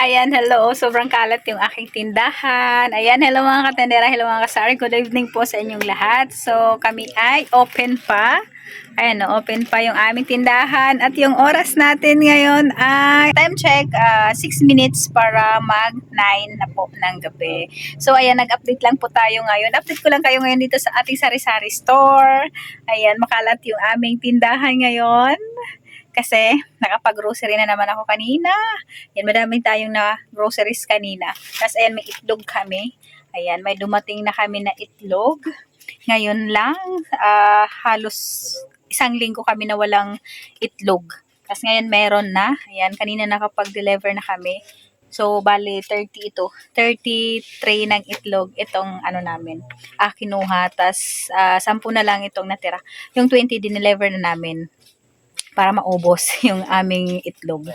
Ayan, hello. Sobrang kalat yung aking tindahan. Ayan, hello mga katendera, hello mga kasari. Good evening po sa inyong lahat. So, kami ay open pa. Ayan, open pa yung aming tindahan. At yung oras natin ngayon ay, time check, 6 minutes para mag 9 na po ng gabi. So, ayan, nag-update lang po tayo ngayon. Update ko lang kayo ngayon dito sa ating sari-sari store. Ayan, makalat yung aming tindahan ngayon. Kasi nakapag-grocery na naman ako kanina. Yan, madami tayong na groceries kanina. Tapos ayan, may itlog kami. Ayan, may dumating na kami na itlog. Ngayon lang, halos 1 linggo kami na walang itlog. Tapos ngayon meron na. Ayan, kanina nakapag-deliver na kami. So, bali 30 ito. 30 tray ng itlog itong ano namin. Kinuha. Tapos 10 na lang itong natira. Yung 20 dineliver na namin para maubos yung aming itlog.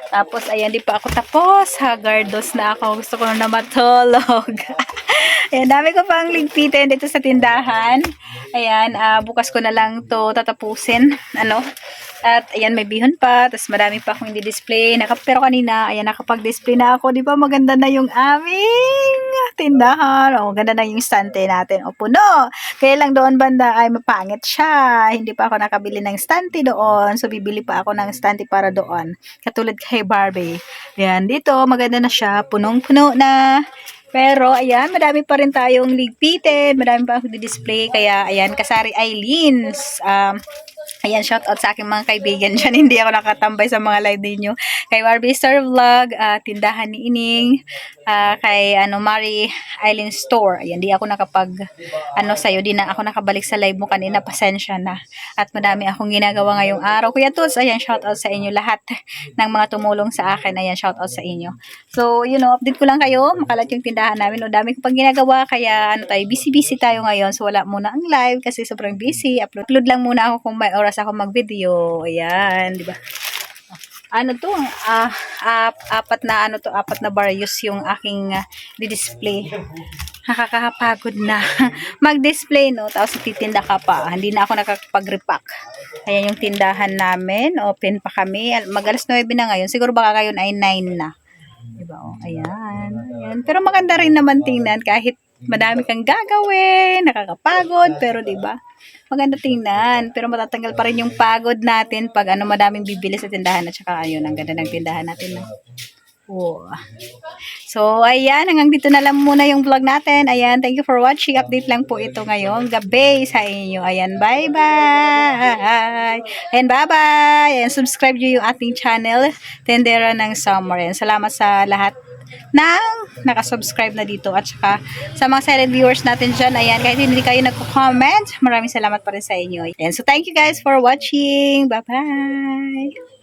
Tapos, ayan, di pa ako tapos. Hagardos na ako. Gusto ko na matulog. Ayan, dami ko pang ligpitin dito sa tindahan. Ayan, bukas ko na lang to tatapusin. Ano? At, ayan, may bihon pa. Tapos, madami pa akong di-display. Pero kanina, ayan, nakapag-display na ako. Di ba, maganda na yung aming tindahan. O, maganda na yung stante natin. O, puno. Kaya lang doon banda ay mapangit siya. Hindi pa ako nakabili ng stante doon. So, bibili pa ako ng stante para doon. Katulad kay Barbie. Ayan, dito, maganda na siya. Punong-puno na. Pero, ayan, madami pa rin tayong ligpitin. Madami pa ako di-display. Kaya, ayan, Kasari Eileen's. Ayan, shout out sa aking mga kaibigan dyan. Hindi ako nakatambay sa mga live ninyo. Kay Barbie Star Vlog, tindahan ni Ining, kay Mari Island Store. Ayan, di ako nakapag, sa'yo, di na ako nakabalik sa live mo kanina. Pasensya na. At madami akong ginagawa ngayong araw. Kuya Tuts, ayan, shout out sa inyo lahat ng mga tumulong sa akin. Ayan, shout out sa inyo. So, update ko lang kayo. Makalat yung tindahan namin. O, dami ko pang ginagawa. Kaya, busy-busy tayo ngayon. So, wala muna ang live kasi sobrang busy. Upload lang muna ako kung may oras ako mag-video. Ayan, di ba? Apat na various yung aking di-display. Nakakapagod na mag-display, no? Tapos titinda ka pa. Hindi na ako nakakapag-repack. Ayan yung tindahan namin. Open pa kami. Mag-alas 9 na ngayon. Siguro baka ngayon ay 9 na. Diba? Oh, ayan. Ayan. Pero maganda rin naman tingnan kahit madami kang gagawin, nakakapagod, pero 'di ba? Maganda tingnan, pero matatanggal pa rin yung pagod natin pag madaming bibili sa tindahan at saka ayun, ang ganda ng tindahan natin. Oh. So, ayan, hanggang dito na lang muna yung vlog natin. Ayan, thank you for watching. Update lang po ito ngayon, gabi sa inyo. Ayan, bye-bye. Ayan, bye-bye. Ayan, subscribe nyo yung ating channel, Tendera ng Summer. Ayan, salamat sa lahat ng nakasubscribe na dito at saka sa mga silent viewers natin dyan. Ayan, kahit hindi kayo nagko-comment, maraming salamat pa rin sa inyo. Ayan, so thank you guys for watching. Bye-bye.